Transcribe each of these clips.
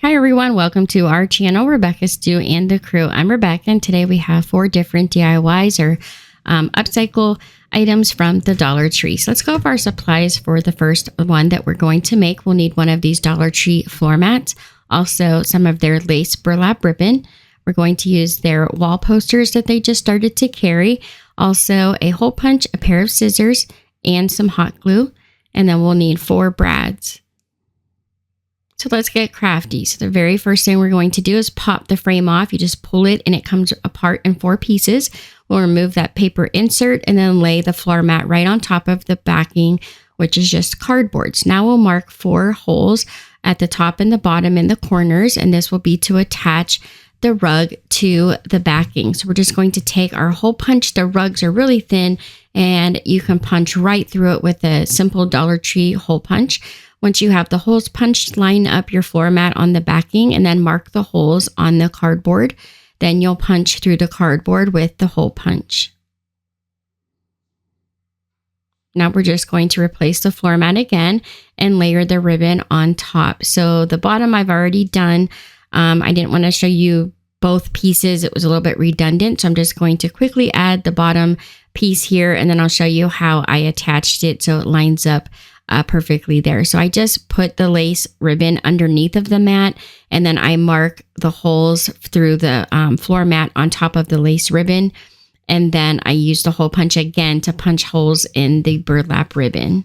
Hi everyone, welcome to our channel, Rebecca Stu and the crew. I'm Rebecca, and today we have 4 different DIYs or upcycle items from the Dollar Tree. So let's go over our supplies for the first one that we're going to make. We'll need one of these Dollar Tree floor mats, also some of their lace burlap ribbon. We're going to use their wall posters that they just started to carry, also a hole punch, a pair of scissors, and some hot glue. And then we'll need 4 brads. So let's get crafty. So the very first thing we're going to do is pop the frame off. You just pull it and it comes apart in 4 pieces. We'll remove that paper insert and then lay the floor mat right on top of the backing, which is just cardboard. So now we'll mark 4 holes at the top and the bottom in the corners, and this will be to attach the rug to the backing. So we're just going to take our hole punch. The rugs are really thin and you can punch right through it with a simple Dollar Tree hole punch. Once you have the holes punched, line up your floor mat on the backing and then mark the holes on the cardboard. Then you'll punch through the cardboard with the hole punch. Now we're just going to replace the floor mat again and layer the ribbon on top. So the bottom I've already done. I didn't want to show you both pieces. It was a little bit redundant. So I'm just going to quickly add the bottom piece here, and then I'll show you how I attached it so it lines up perfectly there. So I just put the lace ribbon underneath of the mat, and then I mark the holes through the floor mat on top of the lace ribbon. And then I use the hole punch again to punch holes in the burlap ribbon.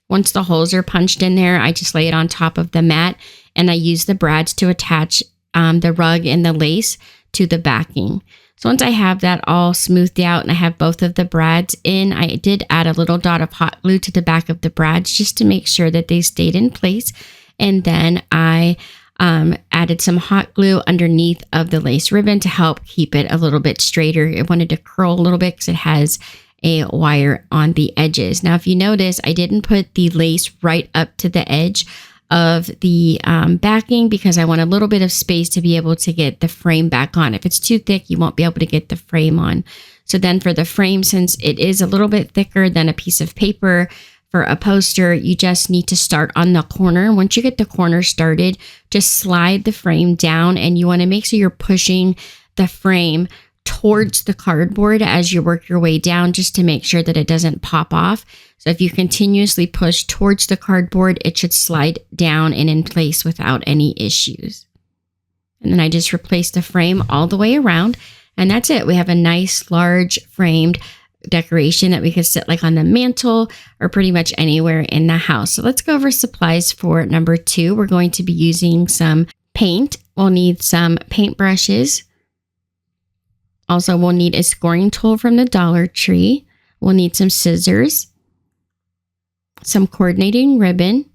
Once the holes are punched in there, I just lay it on top of the mat, and I use the brads to attach the rug and the lace to the backing. So once I have that all smoothed out and I have both of the brads in, I did add a little dot of hot glue to the back of the brads just to make sure that they stayed in place. And then I added some hot glue underneath of the lace ribbon to help keep it a little bit straighter. It wanted to curl a little bit because it has a wire on the edges. Now, if you notice, I didn't put the lace right up to the edge of the backing because I want a little bit of space to be able to get the frame back on. If it's too thick, you won't be able to get the frame on. So then for the frame, since it is a little bit thicker than a piece of paper for a poster, you just need to start on the corner. Once you get the corner started, just slide the frame down, and you want to make sure you're pushing the frame towards the cardboard as you work your way down, just to make sure that it doesn't pop off. So if you continuously push towards the cardboard, it should slide down and in place without any issues. And then I just replace the frame all the way around, and that's it. We have a nice large framed decoration that we could sit like on the mantle or pretty much anywhere in the house. So let's go over supplies for number 2. We're going to be using some paint. We'll need some paint brushes. Also, we'll need a scoring tool from the Dollar Tree. We'll need some scissors, some coordinating ribbon,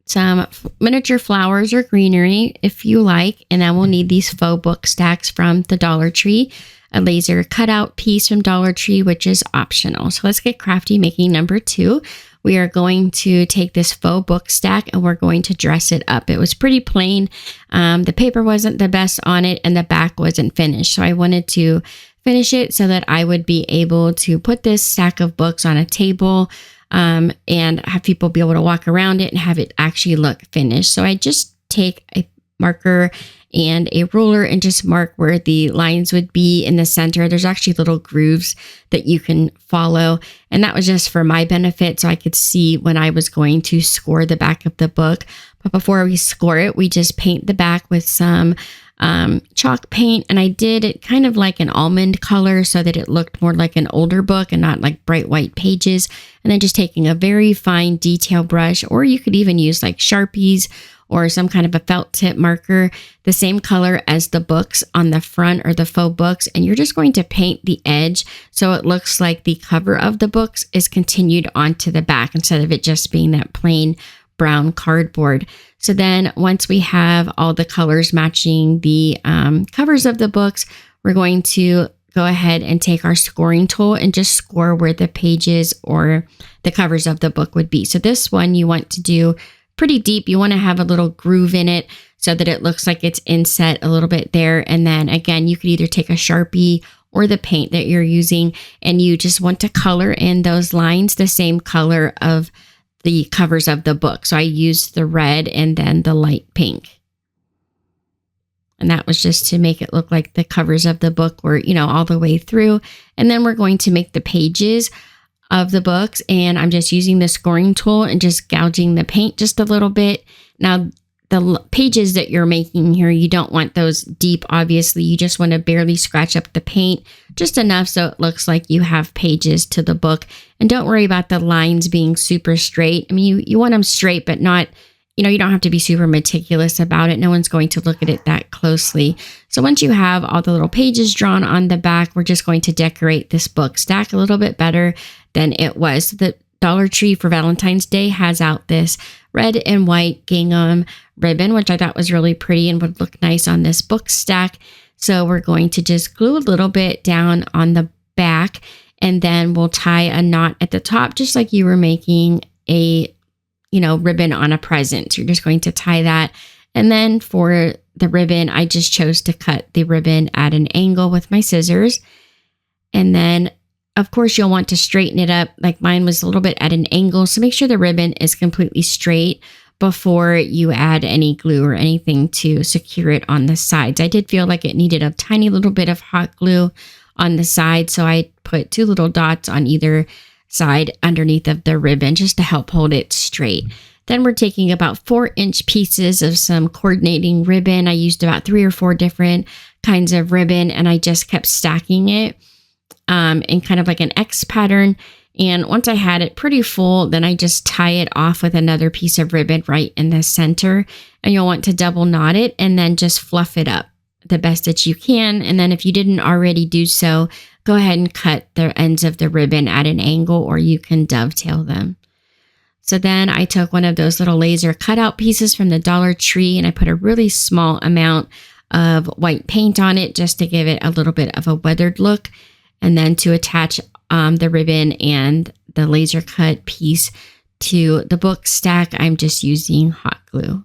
some miniature flowers or greenery if you like, and then we'll need these faux book stacks from the Dollar Tree, a laser cutout piece from Dollar Tree, which is optional. So let's get crafty making number 2. We are going to take this faux book stack and we're going to dress it up. It was pretty plain. The paper wasn't the best on it and the back wasn't finished. So I wanted to finish it so that I would be able to put this stack of books on a table and have people be able to walk around it and have it actually look finished. So I just take a marker and a ruler and just mark where the lines would be in the center. There's actually little grooves that you can follow, and that was just for my benefit so I could see when I was going to score the back of the book. But before we score it, we just paint the back with some chalk paint, and I did it kind of like an almond color so that it looked more like an older book and not like bright white pages. And then just taking a very fine detail brush, or you could even use like Sharpies or some kind of a felt tip marker, the same color as the books on the front or the faux books. And you're just going to paint the edge so it looks like the cover of the books is continued onto the back instead of it just being that plain brown cardboard. So then once we have all the colors matching the covers of the books, we're going to go ahead and take our scoring tool and just score where the pages or the covers of the book would be. So this one you want to do pretty deep. You want to have a little groove in it so that it looks like it's inset a little bit there. And then again, you could either take a Sharpie or the paint that you're using, and you just want to color in those lines the same color of the covers of the book. So I used the red and then the light pink. And that was just to make it look like the covers of the book were, all the way through. And then we're going to make the pages of the books. And I'm just using the scoring tool and just gouging the paint just a little bit. Now, the pages that you're making here, you don't want those deep, obviously. You just want to barely scratch up the paint just enough so it looks like you have pages to the book. And don't worry about the lines being super straight. I mean, you want them straight, but not, you don't have to be super meticulous about it. No one's going to look at it that closely. So once you have all the little pages drawn on the back, we're just going to decorate this book stack a little bit better than it was. The Dollar Tree for Valentine's Day has out this red and white gingham ribbon, which I thought was really pretty and would look nice on this book stack. So we're going to just glue a little bit down on the back, and then we'll tie a knot at the top, just like you were making a, ribbon on a present. You're just going to tie that. And then for the ribbon, I just chose to cut the ribbon at an angle with my scissors. And then of course, you'll want to straighten it up. Like mine was a little bit at an angle. So make sure the ribbon is completely straight before you add any glue or anything to secure it on the sides. I did feel like it needed a tiny little bit of hot glue on the side. So I put 2 little dots on either side underneath of the ribbon just to help hold it straight. Then we're taking about 4-inch pieces of some coordinating ribbon. I used about 3 or 4 different kinds of ribbon, and I just kept stacking it in kind of like an X pattern. And once I had it pretty full, then I just tie it off with another piece of ribbon right in the center. And you'll want to double knot it and then just fluff it up the best that you can. And then if you didn't already do so, go ahead and cut the ends of the ribbon at an angle, or you can dovetail them. So then I took one of those little laser cutout pieces from the Dollar Tree, and I put a really small amount of white paint on it just to give it a little bit of a weathered look. And then to attach the ribbon and the laser cut piece to the book stack, I'm just using hot glue.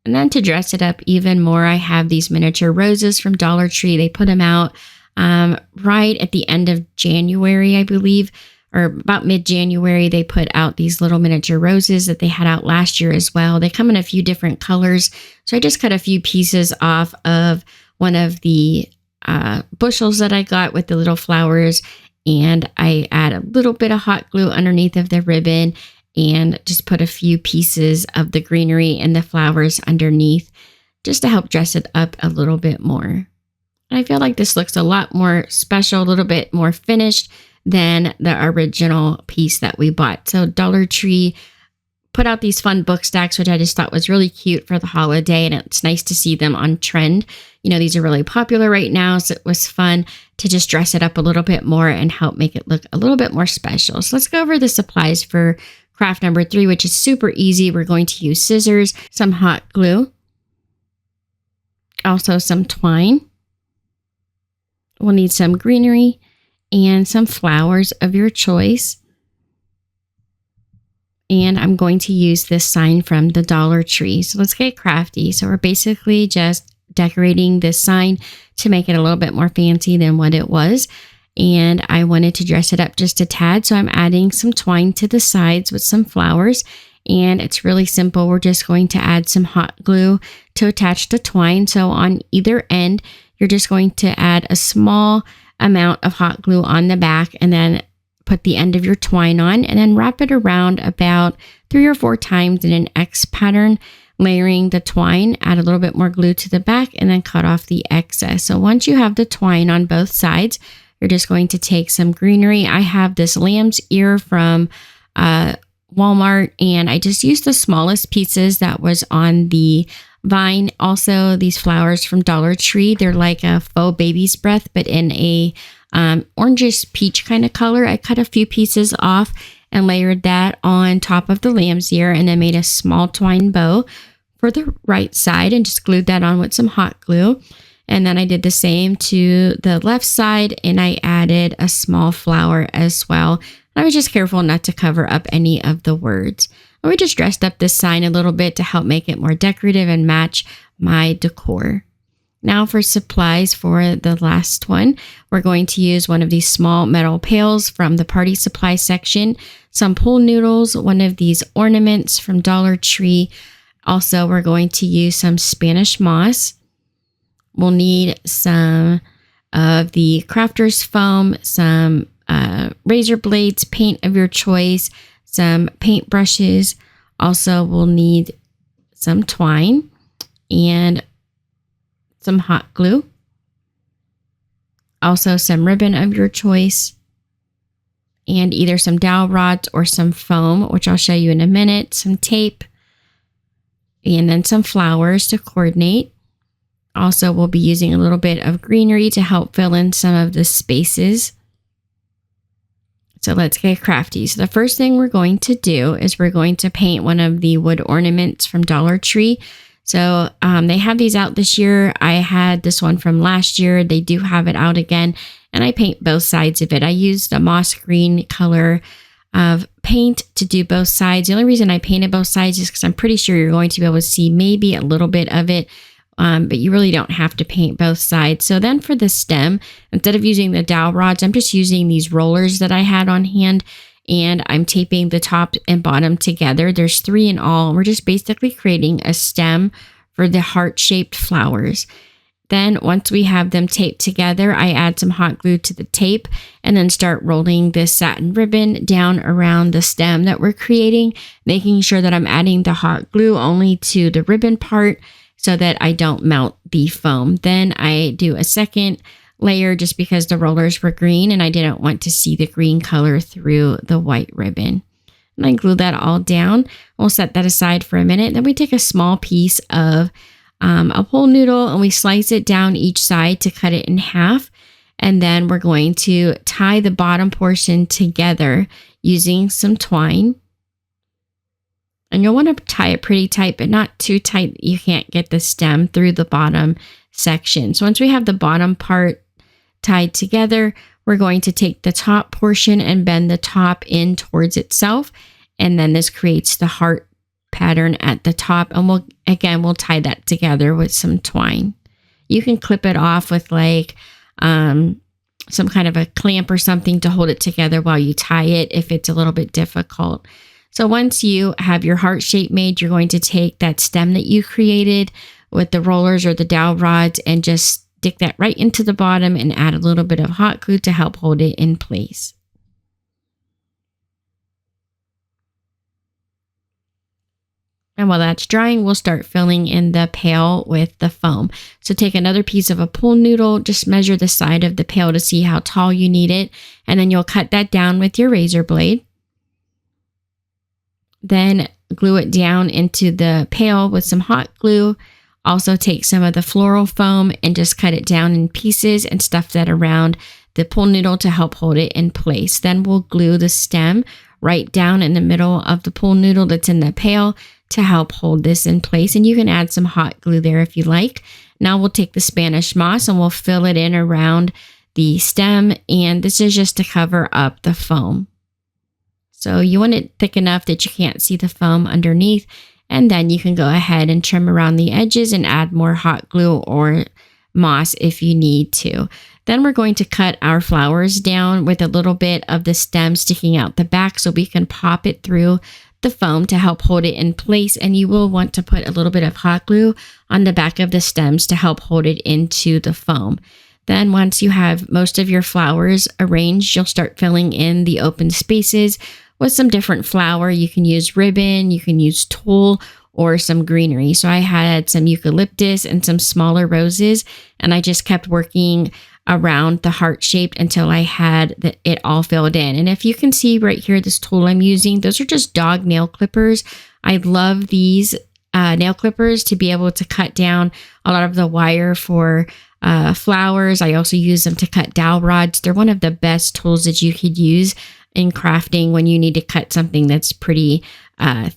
And then to dress it up even more, I have these miniature roses from Dollar Tree. They put them out right at the end of January, I believe, or about mid-January. They put out these little miniature roses that they had out last year as well. They come in a few different colors. So I just cut a few pieces off of one of the bushels that I got with the little flowers. And I add a little bit of hot glue underneath of the ribbon and just put a few pieces of the greenery and the flowers underneath just to help dress it up a little bit more. And I feel like this looks a lot more special, a little bit more finished than the original piece that we bought. So Dollar Tree put out these fun book stacks, which I just thought was really cute for the holiday. And it's nice to see them on trend. These are really popular right now. So it was fun to just dress it up a little bit more and help make it look a little bit more special. So let's go over the supplies for craft number 3, which is super easy. We're going to use scissors, some hot glue, also some twine. We'll need some greenery and some flowers of your choice. And I'm going to use this sign from the Dollar Tree. So let's get crafty. So we're basically just decorating this sign to make it a little bit more fancy than what it was. And I wanted to dress it up just a tad. So I'm adding some twine to the sides with some flowers. And it's really simple. We're just going to add some hot glue to attach the twine. So on either end, you're just going to add a small amount of hot glue on the back and then put the end of your twine on and then wrap it around about 3 or 4 times in an X pattern, layering the twine, add a little bit more glue to the back and then cut off the excess. So once you have the twine on both sides, you're just going to take some greenery. I have this lamb's ear from Walmart, and I just used the smallest pieces that was on the vine. Also, these flowers from Dollar Tree, they're like a faux baby's breath, but in a orangish peach kind of color. I cut a few pieces off and layered that on top of the lamb's ear and then made a small twine bow for the right side and just glued that on with some hot glue. And then I did the same to the left side and I added a small flower as well. I was just careful not to cover up any of the words. And we just dressed up this sign a little bit to help make it more decorative and match my decor. Now for supplies for the last one, we're going to use one of these small metal pails from the party supply section, some pool noodles, one of these ornaments from Dollar Tree. Also, we're going to use some Spanish moss. We'll need some of the crafter's foam, some razor blades, paint of your choice, some paint brushes. Also, we'll need some twine and some hot glue. Also, some ribbon of your choice, and either some dowel rods or some foam, which I'll show you in a minute, some tape, and then some flowers to coordinate. Also, we'll be using a little bit of greenery to help fill in some of the spaces. So let's get crafty. So the first thing we're going to do is we're going to paint one of the wood ornaments from Dollar Tree. So they have these out this year. I had this one from last year. They do have it out again, and I paint both sides of it. I used a moss green color of paint to do both sides. The only reason I painted both sides is because I'm pretty sure you're going to be able to see maybe a little bit of it, but you really don't have to paint both sides. So then for the stem, instead of using the dowel rods, I'm just using these rollers that I had on hand, and I'm taping the top and bottom together. There's 3 in all. We're just basically creating a stem for the heart-shaped flowers. Then once we have them taped together, I add some hot glue to the tape and then start rolling this satin ribbon down around the stem that we're creating, making sure that I'm adding the hot glue only to the ribbon part so that I don't melt the foam. Then I do a second layer just because the rollers were green and I didn't want to see the green color through the white ribbon. And I glue that all down. We'll set that aside for a minute. Then we take a small piece of a pool noodle and we slice it down each side to cut it in half. And then we're going to tie the bottom portion together using some twine. And you'll want to tie it pretty tight, but not too tight that you can't get the stem through the bottom section. So once we have the bottom part tied together, we're going to take the top portion and bend the top in towards itself. And then this creates the heart pattern at the top. And we'll tie that together with some twine. You can clip it off with like some kind of a clamp or something to hold it together while you tie it if it's a little bit difficult. So once you have your heart shape made, you're going to take that stem that you created with the rollers or the dowel rods and just stick that right into the bottom and add a little bit of hot glue to help hold it in place. And while that's drying, we'll start filling in the pail with the foam. So take another piece of a pool noodle, just measure the side of the pail to see how tall you need it, and then you'll cut that down with your razor blade. Then glue it down into the pail with some hot glue. Also take some of the floral foam and just cut it down in pieces and stuff that around the pool noodle to help hold it in place. Then we'll glue the stem right down in the middle of the pool noodle that's in the pail to help hold this in place. And you can add some hot glue there if you like. Now we'll take the Spanish moss and we'll fill it in around the stem. And this is just to cover up the foam. So you want it thick enough that you can't see the foam underneath. And then you can go ahead and trim around the edges and add more hot glue or moss if you need to. Then we're going to cut our flowers down with a little bit of the stem sticking out the back so we can pop it through the foam to help hold it in place. And you will want to put a little bit of hot glue on the back of the stems to help hold it into the foam. Then once you have most of your flowers arranged, you'll start filling in the open spaces with some different flower. You can use ribbon, you can use tulle, or some greenery. So I had some eucalyptus and some smaller roses, and I just kept working around the heart shaped until I had it all filled in. And if you can see right here, this tool I'm using, those are just dog nail clippers. I love these nail clippers to be able to cut down a lot of the wire for flowers. I also use them to cut dowel rods. They're one of the best tools that you could use in crafting when you need to cut something that's pretty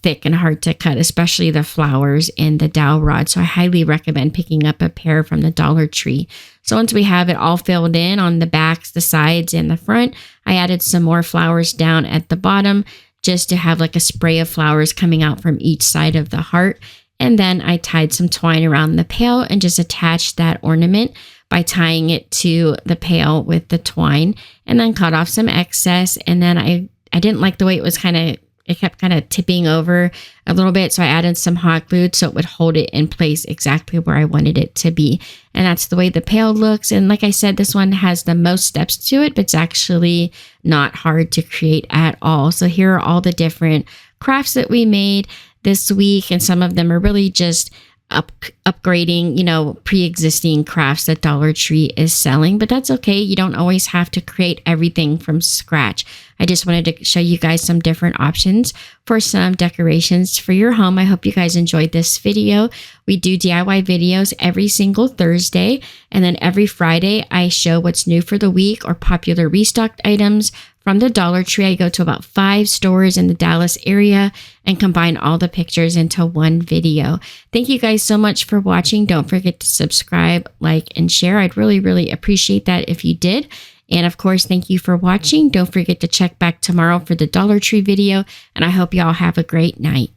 thick and hard to cut, especially the flowers and the dowel rod. So I highly recommend picking up a pair from the Dollar Tree. So once we have it all filled in on the backs, the sides, and the front, I added some more flowers down at the bottom just to have like a spray of flowers coming out from each side of the heart. And then I tied some twine around the pail and just attached that ornament by tying it to the pail with the twine, and then cut off some excess. And then I didn't like the way it kept kind of tipping over a little bit. So I added some hot glue so it would hold it in place exactly where I wanted it to be. And that's the way the pail looks. And like I said, this one has the most steps to it, but it's actually not hard to create at all. So here are all the different crafts that we made this week. And some of them are really just upgrading, pre-existing crafts that Dollar Tree is selling, but that's okay. You don't always have to create everything from scratch. I just wanted to show you guys some different options for some decorations for your home. I hope you guys enjoyed this video. We do DIY videos every single Thursday, and then every Friday I show what's new for the week or popular restocked items from the Dollar Tree. I go to about 5 stores in the Dallas area and combine all the pictures into one video. Thank you guys so much for watching. Don't forget to subscribe, like, and share. I'd really, really appreciate that if you did. And of course, thank you for watching. Don't forget to check back tomorrow for the Dollar Tree video. And I hope y'all have a great night.